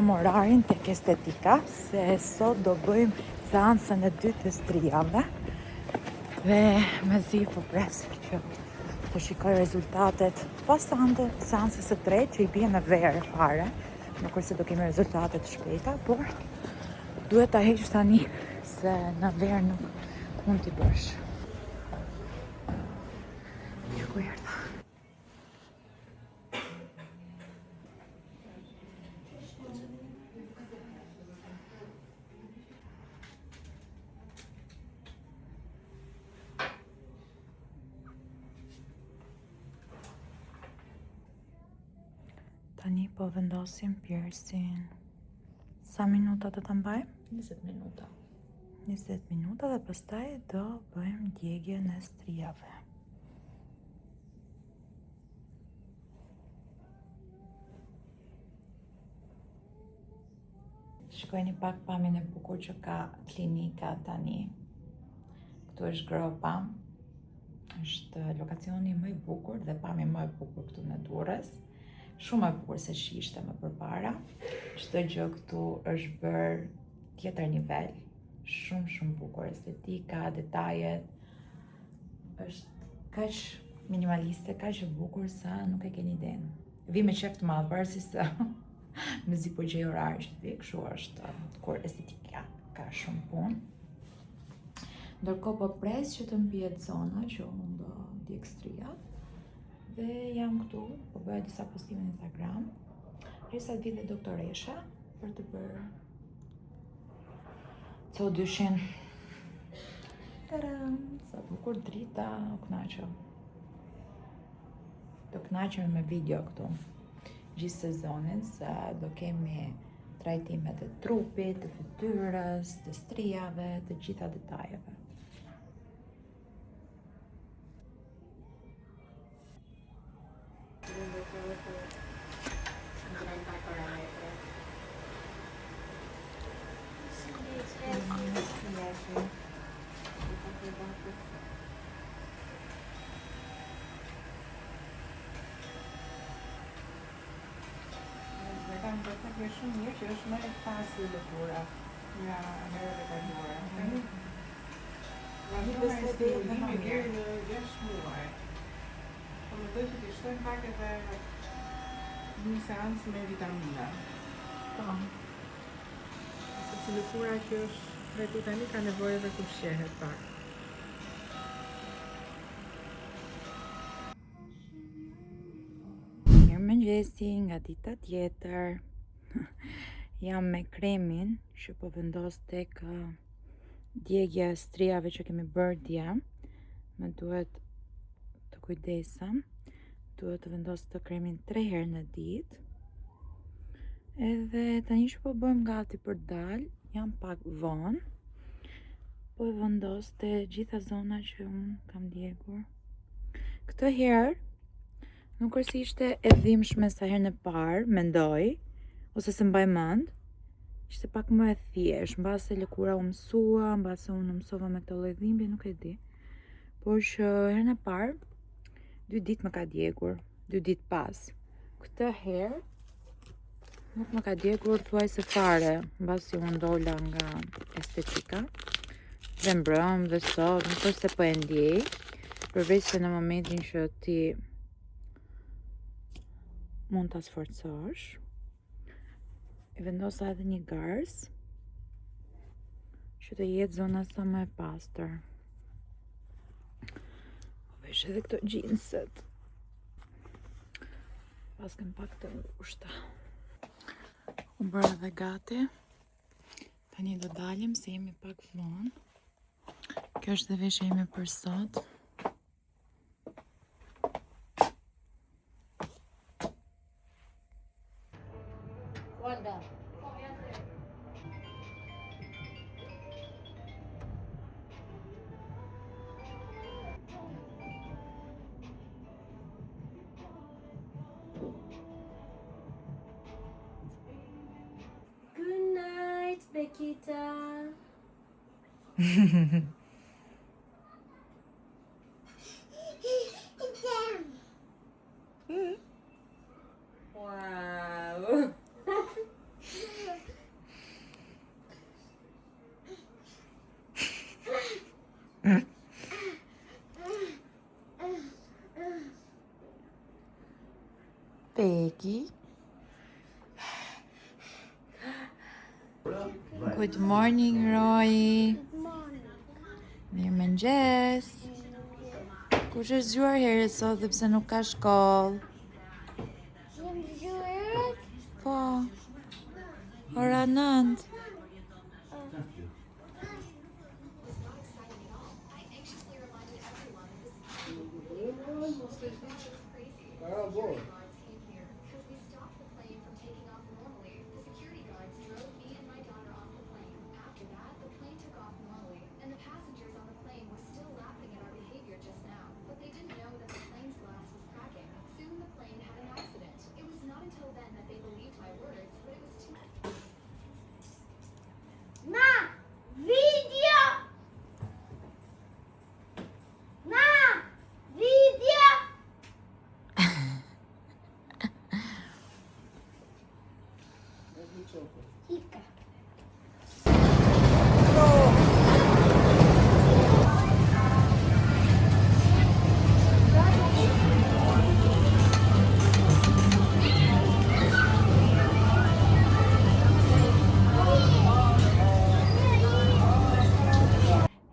kam orarin tek estetika, se sot do bëjmë seansën e dytë të strijave. Dhe mezi po pres që të shikoj rezultatet pas seansës së tretë që i bie në verë fare. Nuk është se do kemi rezultate të shpejta, por duhet ta heq tani se në verë nuk mund t'i bësh. Ku erdha? Tani po vendosim piercing. Sa minuta do ta mbajmë? 20 minuta. 20 minuta dhe pastaj do bëjmë djegjen e strijave. Shikojni pak pamjen e bukur që ka klinika tani. Këtu është gropa. Është lokacioni më i bukur dhe pamja më e bukur këtu në Durrës. Shumë e bukur se ishte më përpara. Çdo gjë këtu është bërë tjetër nivel. Shumë bukur, estetika, detajet. Është kaq minimaliste, kaq e bukur sa nuk e keni idenë. Vi me qef të madh, pavarësisht se mezi po gjej orar që vi, kështu është kur estetika ka shumë punë. Ndërkohë po pres që të mbihet zona që unë do djeg strijat. Dhe jam këtu, po bëja disa postime në Instagram. Derisa të vi dhe doktoresha për të bërë CO2-shin. Tadam! Sa bukur drita, u kënaqem. Do kënaqem me video këtu gjithë sezonin, se do kemi trajtimet e trupit, të fytyrës, të strijave, të gjitha detajeve. Është shumë mirë që është më e pastër lëkura nga herët e kaluara. Një besë dhe më deri në 6 muaj. Po mendoj që t'i shtojnë pak edhe një seancë me vitamina. Po. Sepse lëkura që është trajtuar tani ka nevojë edhe të ushqehet pak. Mirëmëngjesi nga dita tjetër. Jam me kremin që po vendos tek djegja e strijave që kemi bërë dje. Më duhet të kujdesem. Duhet të vendos të kremin 3 herë në ditë. Edhe tani që po bëjmë gati për dalë, jam pak vonë. Po e vendos të gjitha zona që unë kam djegur. Këtë herë nuk është si ishte e dhimbshme sa herën e parë, mendoj, ose se mbaj mend, ishte pak më e thjeshtë, mbase lëkura u mësua, mbase unë mësova me këtë lloj dhimbje, nuk e di. Por që herën e parë, 2 ditë më ka djegur, 2 ditë pas. Këtë herë nuk më ka djegur thuajse fare, mbasi unë dola nga estetika. Dhe mbrëm dhe sot, nuk është se po e ndjej, përveç se në momentin që ti mund ta sforcosh. E vendosa edhe një gars që të jetë zona sa më e pastër. Po vesh edhe këto gjinset. Pas kem pak të ngushta. U bëra edhe gati. Tani do dalim se jemi pak vonë. Kjo është dhe veshja ime për sot. Guarda. Good night, Bekita. Wow. Becky. Good morning, Roy. Good morning. Mirëmëngjes. Kush është zgjuar herët sot dhe pse nuk ka shkollë? Jam zgjuar. Po. Ora 9. Ma, video. Ma, video. Chica.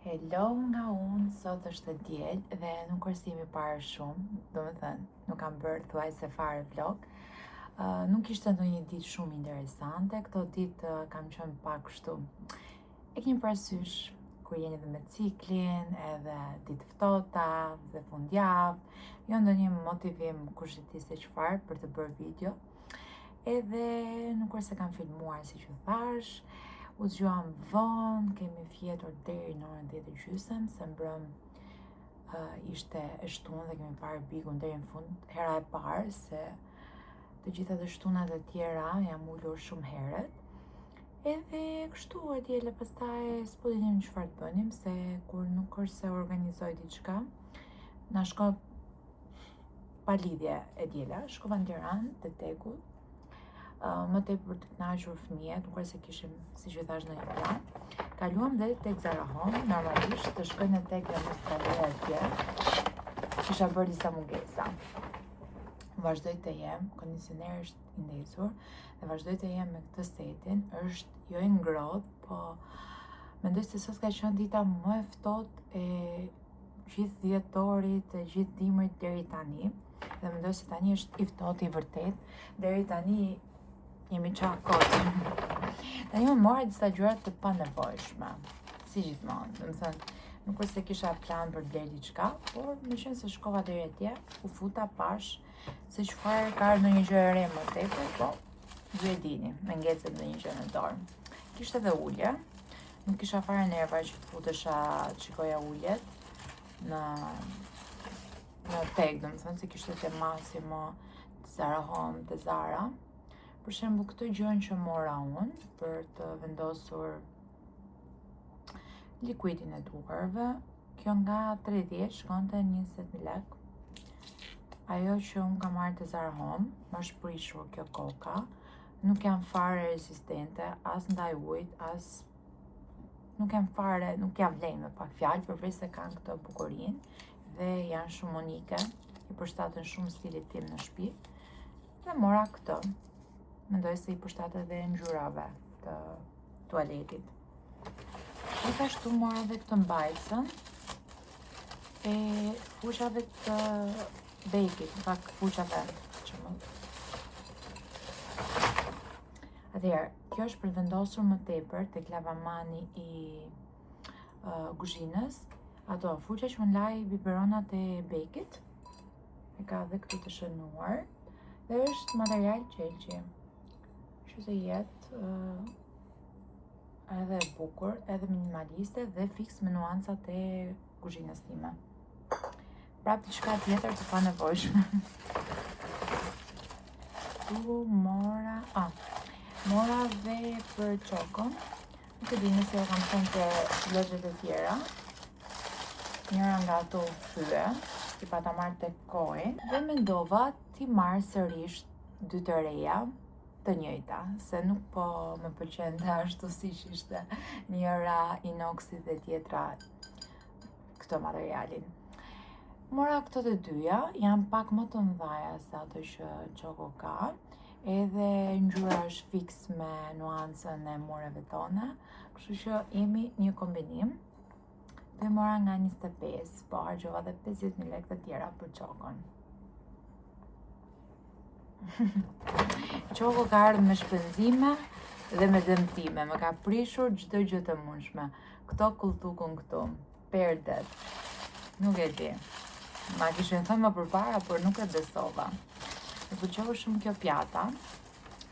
Hello nga unë, sot është diel dhe nuk është jemi parë shumë, do më thënë, nuk kam bërë thuajse fare vlog. Nuk ishte ndonjë ditë shumë interesante, këto ditë kam qenë pak kështu. E keni parasysh kur jeni edhe me ciklin, edhe ditë ftohta dhe fundjavë, jo ndonjë motivim kush e di se çfarë për të bërë video. Edhe nuk është se kam filmuar si që thash. U zgjuam vonë, kemi fjetur deri në orën 10:30, se mbrëm ishte e shtunë dhe kemi parë bigun deri në fund, hera e parë, se të gjitha të shtunat e tjera jam ullur shumë herët. Edhe kështu e djele, pastaj s'po dinim çfarë të bënim, se kur nuk është se organizoj diçka, na shko pa lidhje e djela, shkova në Tiranë, te Tegu. Më tepër të kënaqur fëmijët, nuk është se kishim, siç ju thash, ndonjë plan. Kaluam dhe tek Zara Home, normalisht të shkojnë tek dhe mos kaloj atje. Kisha bërë disa mungesa. Vazhdoj të jem, kondicioneri është i ndezur dhe vazhdoj të jem me këtë setin, është jo i ngrohtë, po mendoj se sot ka qenë dita më e ftohtë e gjithë dhjetorit, e gjithë dimrit deri tani. Dhe mendoj se tani është i ftohtë i vërtet, deri tani jemi qa kotë. Tani më mora disa gjërat të panevojshme, si gjithmonë. Do të thënë, nuk është se kisha plan për të blerë diçka, por më qenë se shkova deri atje, u futa pash se çfarë ka ndonjë gjë e re më tepër, po ju e dini, me ngecet ndonjë gjë në dorë. Kishte edhe ulje, nuk kisha fare nerva që futesha të shikoja uljet në Teg, do të thënë se kishte te Massimo, te Zara Home, te Zara. Për shembull, këtë gjën që mora unë për të vendosur likuidin e duarve, kjo nga 30 shkonte 20.000 lek. Ajo që unë kam marrë te Zara Home, më është prishur kjo koka, nuk janë fare rezistente, as ndaj ujit, as nuk janë fare, nuk janë vlen me pak fjalë, përveç se kanë këtë bukurinë dhe janë shumë unike, i përshtaten shumë stilit tim në shtëpi. Dhe mora këtë. Mendoj se i përshtatet edhe ngjyrave të tualetit. Gjithashtu mora edhe këtë mbajtësën e fuqave të bekit, pak fuqave që më. Atëherë, kjo është për vendosur më tepër tek lavamani i kuzhinës, ato fuqa që unë laj biberonat e bekit, e ka dhe këtu të shënuar, dhe është material qelqi, që të jetë edhe bukur, edhe minimaliste dhe fiks me nuancat e kuzhinës time. Prap diçka tjetër të panevojshme. Tu mora dhe për qokën. Nuk e di nëse e kam thënë te vlogjet e tjera. Njëra nga ato fye, i pata marrë te Koi, dhe mendova ti marrë sërish 2 të reja, të njëjta, se nuk po më pëlqente ashtu siç ishte njëra inoksi dhe tjetra këtë materialin. Mora këto të dyja, janë pak më të mëdhaja se ato që Qoko ka, edhe ngjyra është fiks me nuancën e mureve tona, kështu që jemi një kombinim. Dhe mora nga 25, po harxova dhe 50.000 lekë të tjera për Qokon. Qoko ka ardhur me shpenzime dhe me dëmtime, më ka prishur çdo gjë të mundshme. Këto kulltukun këtu, perdet, nuk e di. Ma kishin thënë më përpara, por nuk e besova. Më pëlqeu shumë kjo pjata.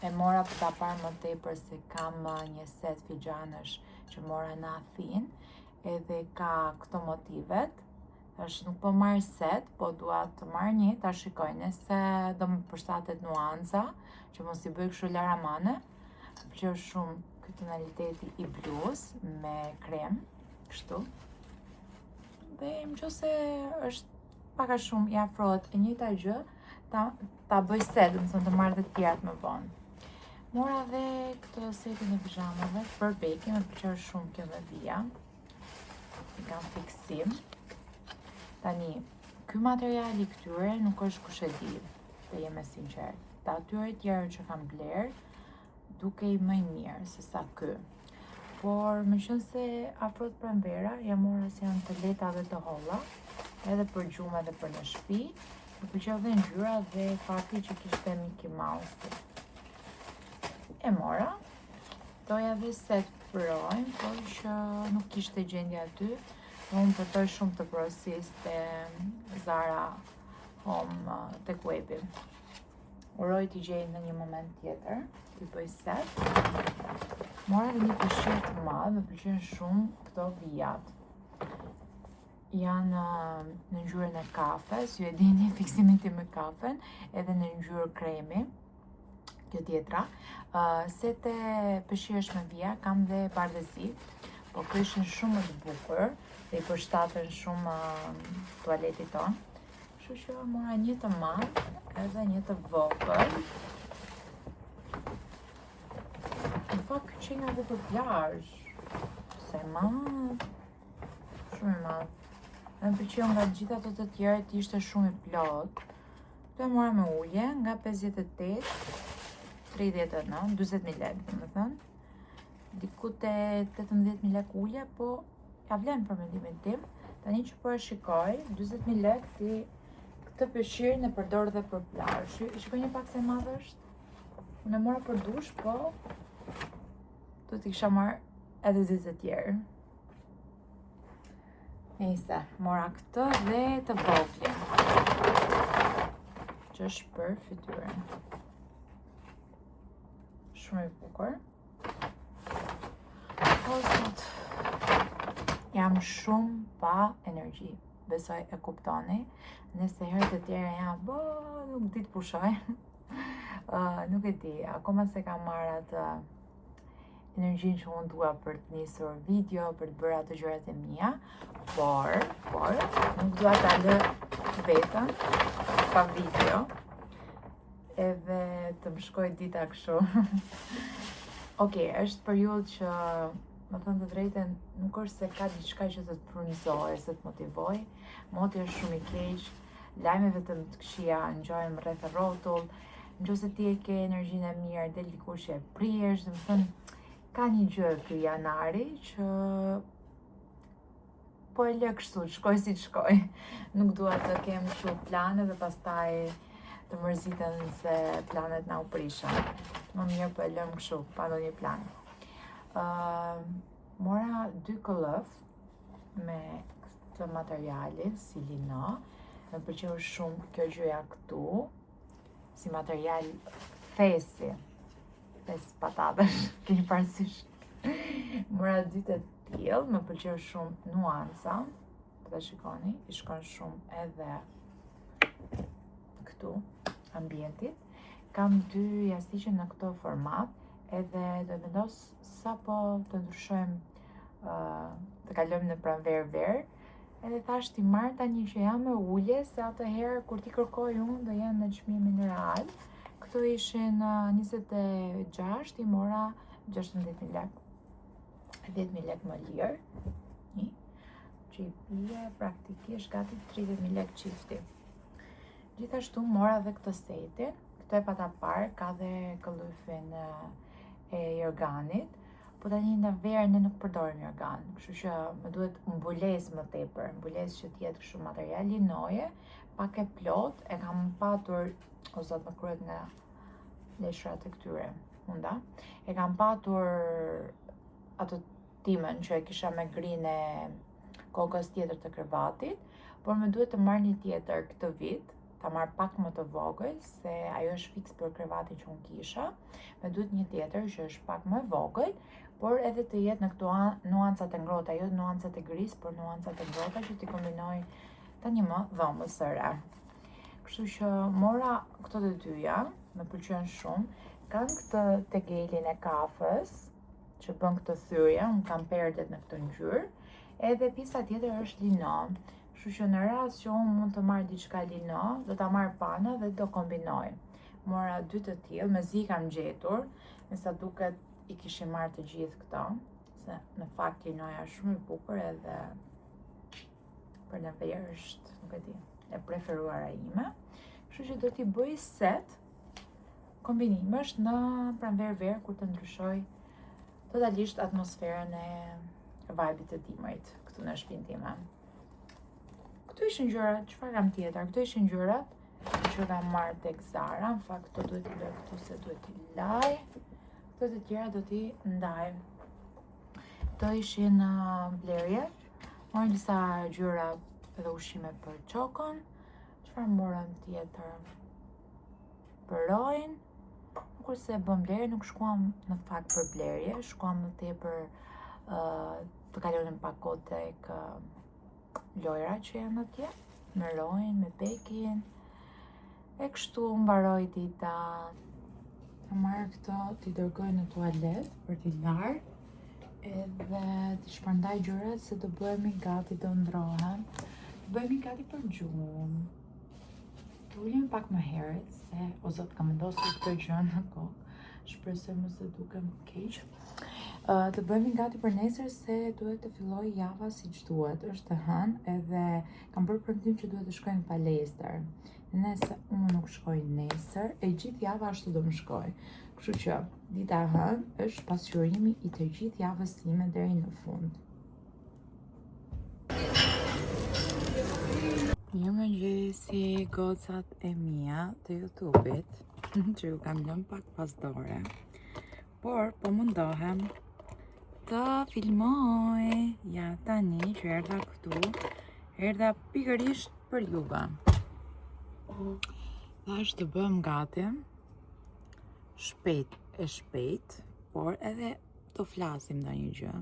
E mora për ta parë më tepër se kam një set fixhanësh që mora në Athinë, edhe ka këto motivet. Tash nuk po marr set, po dua të marr një, ta shikoj nëse do më përshtatet nuanca, që mos i bëj kështu laramane. Më pëlqeu shumë ky tonaliteti i blues me krem, kështu. Dhe nëse është pak a shumë i afrohet e njëjta gjë, ta bëj set, do të thonë të marr dhe të tjerat më vonë. Mora dhe këtë setin e pijamave për Beki, më pëlqeu shumë kjo me vija. I kam fiksim. Tani, ky materiali këtyre nuk është kush e di, të jem e sinqert. Të atyre tjerë që kam bler, dukej më i mirë se sa ky. Por meqense afrohet pranvera, jam mora se janë të lehta dhe të holla, edhe për gjumë edhe për në shtëpi. Më pëlqeu dhe ngjyra dhe fakti që kishte Mickey Mouse. E mora, doja dhe set përojnë, por që nuk kishte gjendje aty. Unë përtoj shumë të prosis të Zara Home tek webi. Uroj t'i gjej në një moment tjetër, t'i bëj set. Mora dhe një peshqirë të madhë, më pëlqen shumë këto vijat. Janë në ngjyrën e kafes, ju e dini fiksimin tim me kafen, edhe në ngjyrë kremi, kjo tjetra. Sete peshqirësh me vija, kam dhe bardhëzi, po këshin shumë të bukur, dhe i përshtaten shumë tualetit tonë. Kështu që mora një të madh edhe një të vogël. Në fakt që nga dhe për plazh. Se madh. Shumë i madh. Dhe më pëlqeu nga gjitha ato të tjera ishte shumë i plot. Këtë e mora me uje nga 58, 39, 40.000 lekë, domethënë. Diku te 18.000 lekë uje, po ja vlen për mendimin tim. Tani që po e shikoj, 40.000 lekë ti këtë peshqirën e përdor dhe për plazh. Shikoj një pak se madh është. Unë e mora për dush, po do t'i kisha marrë edhe dy të tjerë. Nice, mora këtë dhe të voglin, që është për fytyrën. Shumë i bukur. Po sot jam shumë pa energji, besoj e kuptoni. Nëse herët e tjera jam, nuk di të pushoj. Nuk e di, akoma se kam marrë atë energjin që unë dua për të nisur video, për të bërë ato gjërat e mia, por nuk dua ta lë vetën pa video, edhe të më shkoj dita kështu. Okej, është periudhë që më thënë të drejten, nuk është se ka diçka që të të frymëzoj, se të motivoj. Moti është shumë i keq, lajme vetëm të këqija ngjojmë rreth rrotull. Nëse ti e ke energjinë e mirë, del dikush që e prihesh, do të thënë, ka një gjë ky janari që po e lë kështu, shkoj si të shkoj. Nuk dua të kem kështu plane dhe pastaj të mërziten se planet na u prishën. Më mirë po e lëm kështu, pa ndonjë plan. Mora 2 këllëf me këtë materialin, si lino. Më pëlqeu shumë kjo gjëja këtu, si material fesi. Fes patatesh, keni parasysh. Mora 2 të tillë, më pëlqeu shumë nuanca. Po ta shikoni, i shkon shumë edhe këtu, ambientit. Kam 2 jastiqe në këto format, edhe do të vendos sa po të ndryshojmë, të kalojmë në pranverë, edhe thash t'i marr tani që jam me ule, se atëherë kur ti kërkoj unë do jenë në çmim mineral. Këto ishin 26, i mora 16.000 lekë. 10.000 lekë më lirë. Që Shqipërie praktikisht gati 30.000 lekë çifti. Gjithashtu mora dhe këtë setin. Këtë e pata parë, ka dhe këllyfin e jorganit, po tani në verë ne nuk përdorim jorgan, kështu që më duhet mbulesë më tepër, mbulesë që t'jetë kështu material linoje, pak e plot, e kam patur, o zot më kryet nga leshrat e këtyre hunda, e kam patur atë timën që e kisha me grinë e kokës tjetër të krevatit, por më duhet të marr një tjetër këtë vit, ta marr pak më të vogël, se ajo është fiks për krevatin që unë kisha. Më duhet një tjetër që është pak më vogël, por edhe të jetë në këto nuancat e ngrohta, jo nuancat e gris, por nuancat e ngrohta që t'i kombinoj tani më dhomës së re. Kështu që mora këto të dyja, më pëlqen shumë. Kanë këtë tegelin e kafës, që bën këtë thyrje, unë kam perdet në këtë ngjyrë, edhe pjesa tjetër është lino. Kështu që në rast që unë mund të marr diçka lino, do ta marr pana dhe do kombinoj. Mora dy të tillë, mezi kam gjetur, me sa duket i kishim marrë të gjithë këto, se në fakt linoja është shumë e bukur edhe për në verë është, nuk e di, e preferuara ime. Kështu që do t'i bëj set kombinimesh në pranverë verë kur të ndryshoj totalisht atmosferën e vibe-it të dimrit këtu në shtëpinë time. Këtu ishin ngjyrat, çfarë kam tjetër? Këtu ishin ngjyrat që kam marrë tek Zara, në fakt këto duhet t'i lë këtu se duhet t'i laj. Këto të tjera do t'i ndaj. Këto ishin blerje, morën disa ngjyra edhe ushqime për çokën. Çfarë morëm tjetër? Për rojën. Kurse bëm blerje, nuk shkuam në fakt për blerje, shkuam më tepër të kalonim pak kohë tek lojra që janë atje, me rojën, me pekin, e kështu mbaroi dita. Të marrë këto, t'i dërgoj në tualet për t'i larë, edhe t'i shpërndaj gjërat se do bëhemi gati, do ndrohem. Do bëhemi gati për gjumë. Të ullim pak më herët, se o zot kam vendosur këtë gjë në kokë, shpresoj mos e dukem keq. Të bëhemi gati për nesër se duhet të filloj java siç duhet. Është e hënë edhe kam bërë premtim që duhet të shkoj në palestër. Nëse unë nuk shkoj nesër, e gjithë java ashtu do më shkoj. Kështu që dita e hënë është pasqyrimi i të gjithë javës time deri në fund. Mirëmëngjesi gocat e mia të YouTube-it, që ju kam lënë pak pas dore. Por po mundohem të filmoj. Ja tani që erdha këtu, erdha pikërisht për juve. Thash të bëm gati shpejt, por edhe të flasim ndonjë gjë.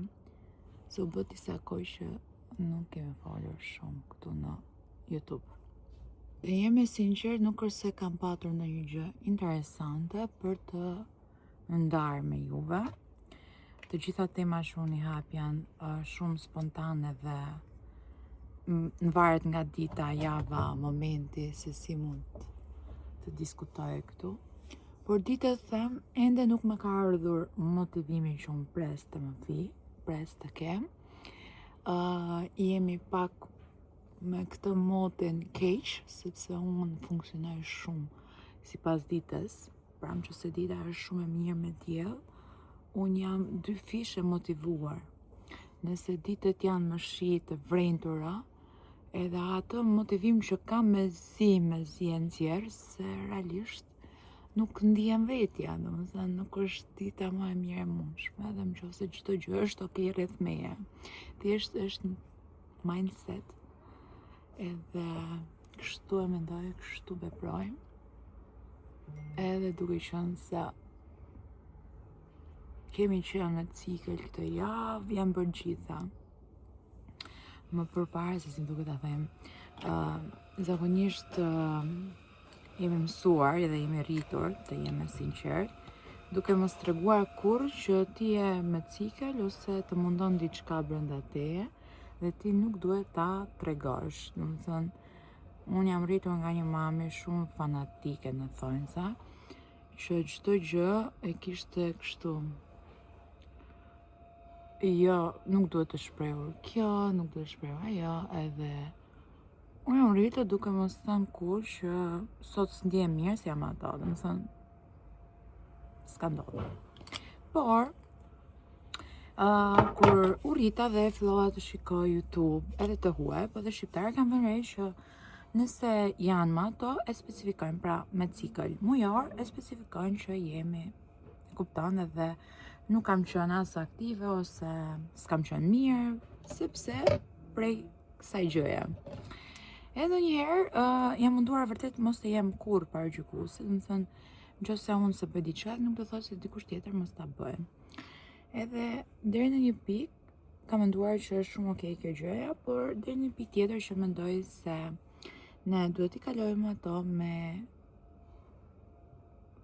Se u bë disa kohë që nuk kemi folur shumë këtu në YouTube. Dhe jemi sinqert, nuk është se kam patur ndonjë gjë interesante për të ndarë me juve. Të gjitha temat që unë i hap janë shumë spontane dhe në varet nga dita, java, momenti, se si mund të diskutoj këtu. Por ditë të them, ende nuk më ka ardhur motivimi që unë pres të kem. Jemi pak me këtë motin keq, sepse unë funksionoj shumë sipas ditës, pra që se dita është shumë e mirë me diell, unë jam dy fishe motivuar. Nëse ditët janë më shi të vrentura, edhe atë motivim që kam me zi e nxjerr, se realisht nuk ndihem vetja, domethënë nuk është dita më e mirë e mundshme, edhe nëse çdo gjë është okay rreth meje. Thjesht është mindset. Edhe kështu e mendoj, kështu veproj. Edhe duke qenë se kemi qenë në cikël këtë javë, jam bërë gjitha. Më përpara, se si më duket ta them, zakonisht jemi mësuar edhe jemi rritur, të jemi sinqert, duke mos treguar kurrë që ti je me cikël ose të mundon diçka brenda teje dhe ti nuk duhet ta tregosh. Domethënë, unë jam rritur nga një mami shumë fanatike në thonjza, që çdo gjë e kishte kështu jo, nuk duhet të shprehur kjo, nuk duhet të shprehur ajo, edhe unë jam rritë duke mos thënë kur që sot s'ndjehem mirë si jam ato, dhe më thënë s'ka ndodhur. Por, kur u rrita dhe fillova të shikoj YouTube edhe të huaj, po dhe shqiptarë kam vënë re që nëse janë më ato, e specifikojnë pra me cikël mujor, e specifikojnë që jemi, kupton, edhe nuk kam qenë as aktive ose s'kam qenë mirë, sepse prej kësaj gjëje. Edhe njëherë jam munduar vërtet mos të jem kur paragjykuese, do të thënë, nëse unë se bëj diçka, nuk do të thotë se dikush tjetër mos ta bëjë. Edhe deri në një pikë kam menduar që është shumë okay kjo gjëja, por deri në një pikë tjetër që mendoj se ne duhet i kalojmë ato me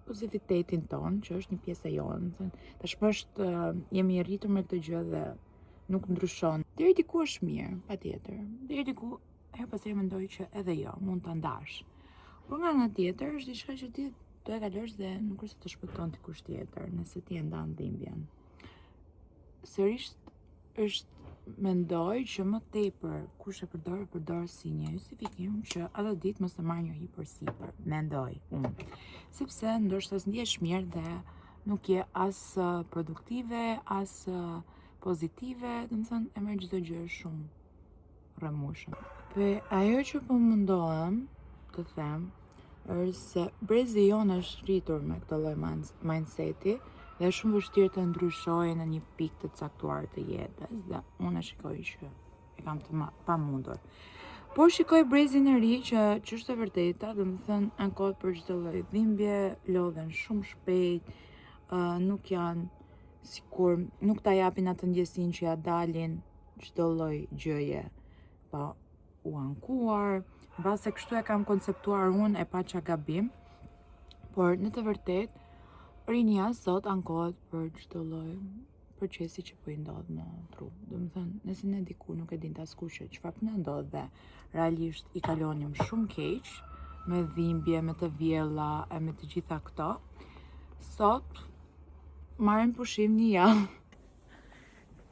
pozitivitetin ton, që është një pjesë e jonë. Tashmë është jemi rritur me këtë gjë dhe nuk ndryshon. Deri diku është mirë, patjetër. Deri diku her pas here mendoj që edhe jo, mund ta ndash. Por nga ana tjetër është diçka që ti do e kalosh dhe nuk është se të shpëton dikush tjetër, nëse ti e ndan dhimbjen. Sërish është mendoj që më tepër kush e përdor si një justifikim që atë ditë mos të marrë një hi për sipër, mendoj unë. Sepse ndoshta s'ndjesh mirë dhe nuk je as produktive, as pozitive, do të thënë e merr çdo gjë shumë rrëmushëm. Dhe ajo që po mundohem të them është se brezi jonë është rritur me këtë lloj mindseti dhe është shumë vështirë të ndryshojë në një pikë të caktuar të jetës dhe unë e shikoj që e kam të pamundur. Por shikoj brezin e ri që është e vërteta, do të thënë ankohet për çdo lloj dhimbje, lodhen shumë shpejt, nuk janë sikur nuk ta japin atë ndjesinë që ja dalin çdo lloj gjëje pa u ankuar. Mbase kështu e kam konceptuar unë, e pa qa gabim, por në të vërtetë rinia sot ankohet për çdo lloj procesi që po i ndodh në trup. Do të thënë, nëse ne diku nuk e dinte askush çfarë po na ndodh dhe realisht i kalonim shumë keq me dhimbje, me të vjella e me të gjitha këto, sot marrim pushim një javë.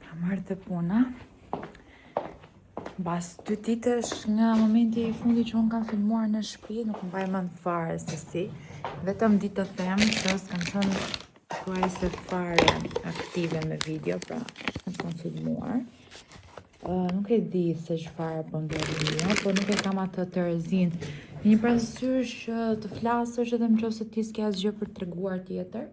Kam marrë të puna. Mbas 2 ditësh nga momenti i fundit që unë kam filmuar në shtëpi, nuk mbaj mend fare se si. Vetëm ditë të them që s'kam qenë thuajse fare aktive me video, pra nuk kam filmuar. Nuk e di se çfarë po ndodhi, por nuk e kam atë Terezin. Një parasysh që të flasësh edhe nëse ti s'ke asgjë për treguar tjetër.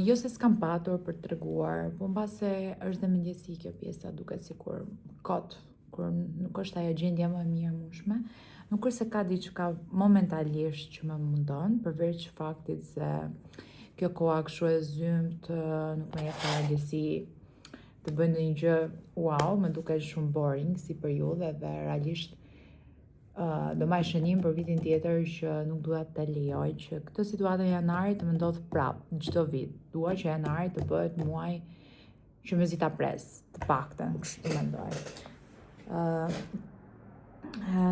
Jo se s'kam patur për treguar, po mbase është dhe mendjesi kjo pjesa, duket sikur kot, kur nuk është ajo gjendja më e mirë mushme. Nuk është se ka diçka momentalisht që më mundon, përveç faktit se kjo koha kështu e zymt nuk më jep ndjesi të bëj ndonjë gjë, wow, më duket shumë boring si për ju dhe realisht do maj shënim për vitin tjetër që nuk dua të lejoj që këtë situatë e janarit të më ndodh prapë çdo vit. Dua që janari të bëhet muaj që mezi ta pres, të paktën, kështu mendoj.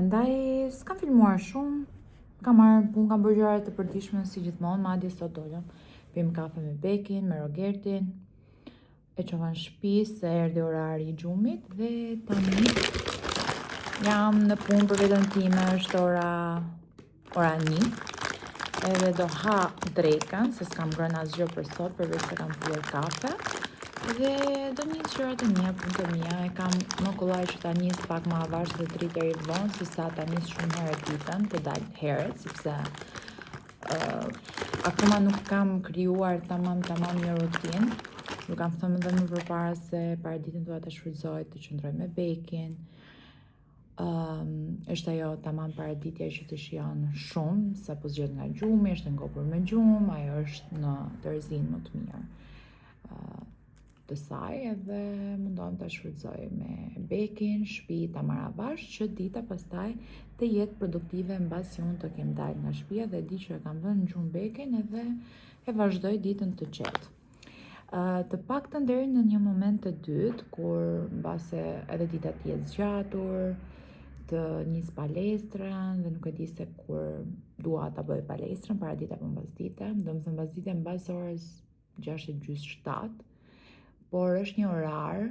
Ndaj s'kam filmuar shumë, kam bërë gjëra të përditshme si gjithmonë, madje sot dolëm pim kafe me Bekin, me Rogertin, e çova në shtëpi se erdhi orari i xhumit dhe tani jam në punë për veten time, është ora 1. Edhe do ha drekën, se s'kam ngrënë asgjë për sot, përveç se kam pirë kafe. Dhe do nis gjërat e mia, punët e mia, e kam më kollaj që ta nis pak më avash dhe 3 deri vonë, si sa ta nis shumë herët ditën, të dal herët, sepse akoma nuk kam krijuar tamam një rutinë. Ju kam thënë edhe më përpara se para ditën dua ta shfrytëzoj të qëndroj me Bekin. Është ajo tamam paraditja që të shijon shumë, sa po zgjet nga gjumi, është ngopur me gjumë, ajo është në Terezin më të mirë të saj, edhe mundohem ta shfrytëzoj me Bekin, shtëpi ta marr avash që dita pastaj të jetë produktive mbasi unë të kem dalë nga shtëpia dhe di që e kam vënë në gjumë Bekin edhe e vazhdoj ditën të qetë. Të paktën deri në një moment të dytë, kur mbase edhe dita të jetë zgjatur, të nis palestrën dhe nuk e di se kur dua ta bëj palestrën, paradite apo mbasdite, do të thënë mbasdite mbas orës 6:30-7, por është një orar,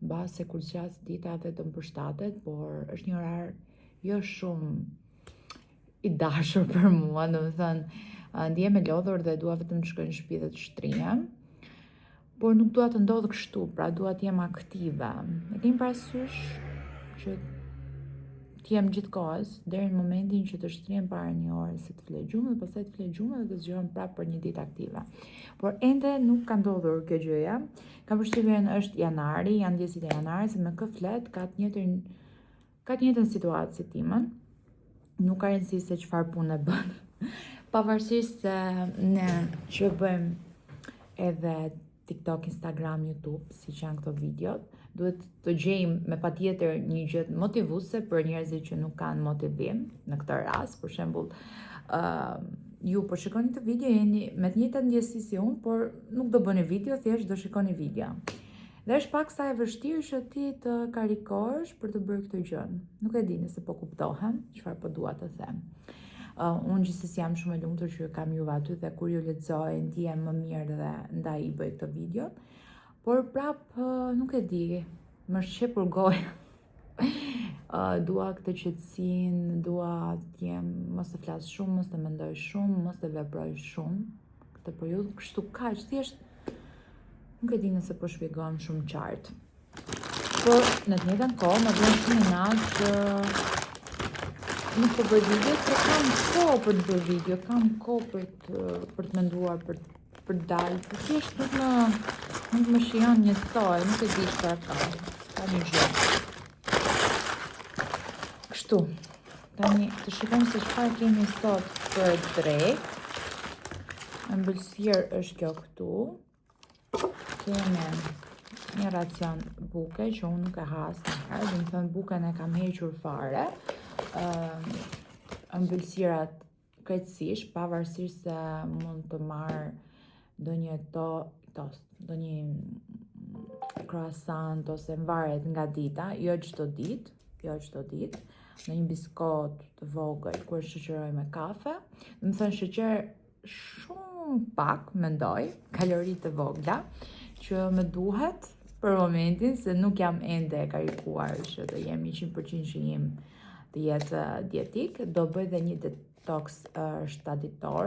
mbas se kur zgjas dita dhe të mbërshtatet, por është një orar jo shumë i dashur për mua, domethënë ndihem e lodhur dhe dua vetëm të shkoj në shtëpi dhe të shtrihem. Por nuk dua të ndodh kështu, pra dua të jem aktive. E keni parasysh që të jem gjithkohës deri në momentin që të shtrihem para një ore se të flet gjumë dhe pastaj të flet gjumë dhe të zgjohem prapë për një ditë aktive. Por ende nuk ka ndodhur kjo gjëja. Kam përshtypjen është janari, janë ndjesit e janarit, se me kë flet ka të njëjtën situatë si timën. Nuk ka rëndësi se çfarë punë bën. Pavarësisht se ne që bëjmë edhe TikTok, Instagram, YouTube, si që janë këto videot, duhet të gjejmë me patjetër një gjë motivuese për njerëzit që nuk kanë motivim në këtë rast. Për shembull, ju po shikoni këtë video, jeni me të njëjtat ndjesi si unë, por nuk do bëni video, thjesht do shikoni video. Dhe është pak sa e vështirë që ti të karikohesh për të bërë këtë gjë. Nuk e di nëse po kuptohem çfarë po dua të them. Unë gjithsesi jam shumë e lumtur që kam juve aty dhe kur ju lexoj ndihem më mirë dhe ndaj i bëj këtë video. Por prap nuk e di, më shqepur goja. Dua këtë qetësinë, dua të jem, mos të flas shumë, mos të mendoj shumë, mos të veproj shumë këtë periudhë, kështu kaq thjesht. Nuk e di nëse po shpjegohem shumë qartë. Por në të njëjtën kohë më vjen shumë inat që nuk po bëj video, se kam kohë për të bërë video, kam kohë për të menduar, për të dalë. Por thjesht nuk më shijon njësoj, nuk e di çfarë ka një gjë. Kështu. Tani të shikojmë se çfarë kemi sot për drekë. Ëmbëlsirë është kjo këtu. Kemi një racion buke që unë nuk e has njëherë, dhe më thënë buken e kam hequr fare. Ëmbëlsirat krejtësisht, pavarësisht se mund të marr ndonjë tost, ndonjë croissant ose varet nga dita, jo çdo ditë, në një biskot të vogël kur shoqëroj me kafe. Më thënë sheqer shumë pak, mendoj, kalori të vogla, që më duhet për momentin, se nuk jam ende e karikuar që të jem 100% që jem të jetë dietik. Do bëj dhe një detox shtaditor,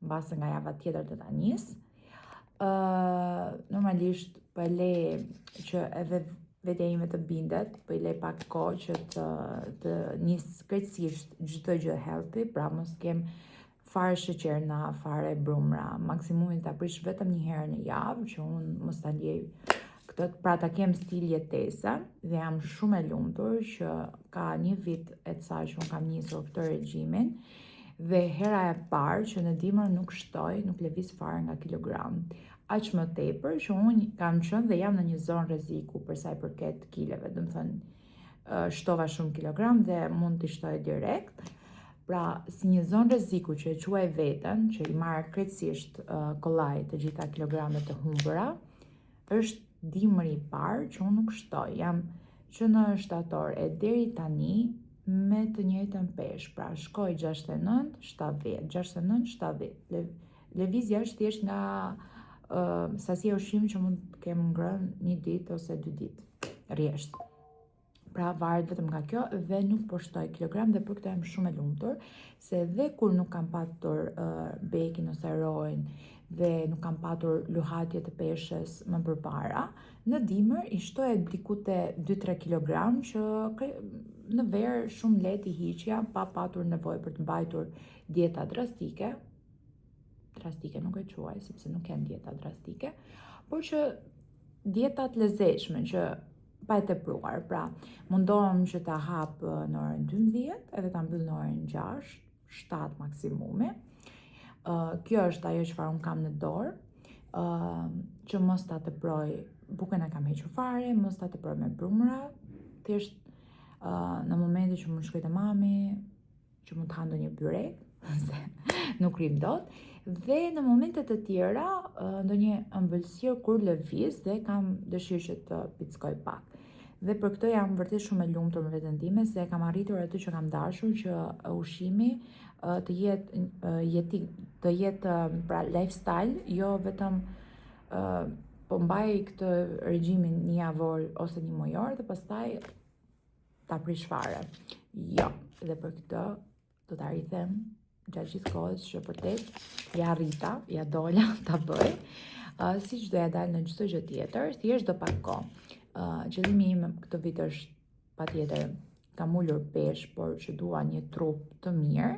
mbase nga java tjetër të ta nis. Normalisht po e le që edhe vetja ime të bindet, po i le pak kohë që të nis krejtësisht çdo gjë healthy, pra mos kem fare sheqerna, fare brumra, maksimumin ta prish vetëm një herë në javë, që unë mos ta ndjej këtë, pra ta kem stil jetese, dhe jam shumë e lumtur që ka një vit e ca që unë kam nisur këtë regjimin, dhe hera e parë që në dimër nuk shtoj, nuk lëviz fare nga kilogram. Aq më tepër që unë kam qenë dhe jam në një zonë rreziku për sa i përket kileve, do të thënë shtova shumë kilogram dhe mund t'i shtoj direkt. Pra, si një zonë rreziku që e quaj veten, që i marr krejtësisht kollaj të gjitha kilogramet të humbura, është dimri i parë që unë nuk shtoj. Jam që në shtator e deri tani me të njëjtën peshë, pra shkoj 69, 70, 69, 70. Lëvizja është thjesht nga sasia ushqimi që mund të kem ngrënë një ditë ose 2 ditë rresht. Pra varet vetëm nga kjo dhe nuk po shtoj kilogram, dhe për këtë jam shumë e lumtur, se dhe kur nuk kam patur bekin ose rojnë dhe nuk kam patur luhatje të peshës më përpara, në dimër i shtoja diku te 2-3 kilogram që në verë shumë lehtë i hiqja pa patur nevojë për të mbajtur dieta drastike nuk e quaj, sepse nuk janë dieta drastike, por që dietat lezetshme që pa e tepruar. Pra, mundohem që ta hap në orën 12 edhe ta mbyll në orën 6, 7 maksimumi. Kjo është ajo çfarë un kam në dorë, që mos ta teproj, buken e kam hequr fare, mos ta teproj me brumra, thjesht në momentin që mund shkoj te mami, që mund të ha ndonjë byrek, se nuk rrim dot, dhe në momente të tjera ndonjë ëmbëlsirë kur lëviz dhe kam dëshirë që të pickoj pak. Dhe për këtë jam vërtet shumë e lumtur me veten time, se kam arritur aty që kam dashur, që ushqimi të jetë pra lifestyle, jo vetëm po mbaj këtë regjimin një javor ose një mujor dhe pastaj ta prish fare. Jo, dhe për këtë do ta rrithem gjatë gjithë kohës që vërtet ja arrita, ja dola ta bëj. Siç do ja dal në çdo gjë tjetër, thjesht do pak kohë. Qëllimi im këtë vit është patjetër kam ulur pesh, por që dua një trup të mirë,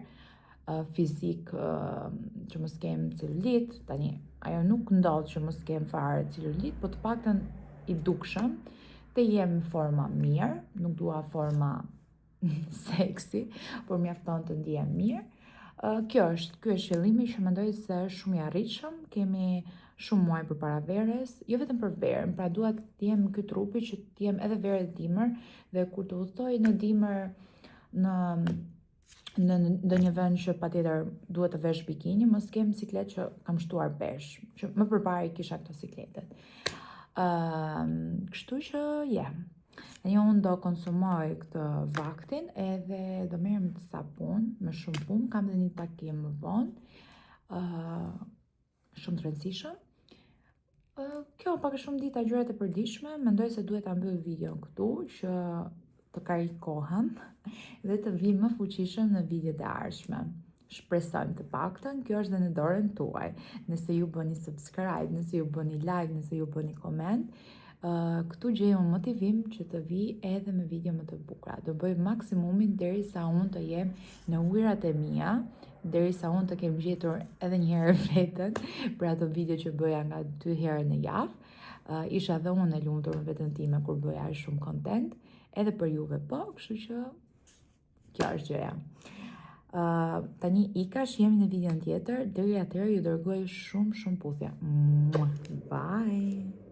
fizik që mos kem celulit. Tani ajo nuk ndodh që mos kem fare celulit, po të paktën i dukshëm, të jem në forma mirë, nuk dua forma seksi, por mjafton të ndihem mirë. Ky është qëllimi që mendoj se është shumë i arritshëm. Kemi shumë muaj përpara verës, jo vetëm për verën, pra dua të jem ky trupi që të jem edhe verë dhe dimër, dhe kur të udhtoj në dimër në ndonjë vend që patjetër duhet të vesh bikini, mos kem siklet që kam shtuar pesh, që më përpara i kisha këto sikletet. Kështu që Tani unë do konsumoj këtë vaktin edhe do merrem të sapun, me shumë punë, kam dhe një takim më vonë, shumë të rëndësishëm. Kjo pak e shumë dita gjërat e përditshme, mendoj se duhet ta mbyll videon këtu që të karrij kohën dhe të vi më fuqishëm në videot e ardhshme. Shpresojmë të paktën, kjo është dhe në dorën tuaj. Nëse ju bëni subscribe, nëse ju bëni like, nëse ju bëni comment, këtu gjej unë motivim që të vi edhe me video më të bukura. Do bëj maksimumin derisa unë të jem në ujërat e mia, derisa unë të kem gjetur edhe një herë veten për ato video që bëja nga 2 herë në javë. Isha dhe unë e lumtur me veten time kur bëja shumë content, edhe për juve po, kështu që kjo është gjëja. Tani ikash, jemi në videon tjetër, deri atëherë ju dërgoj shumë puthje. Bye!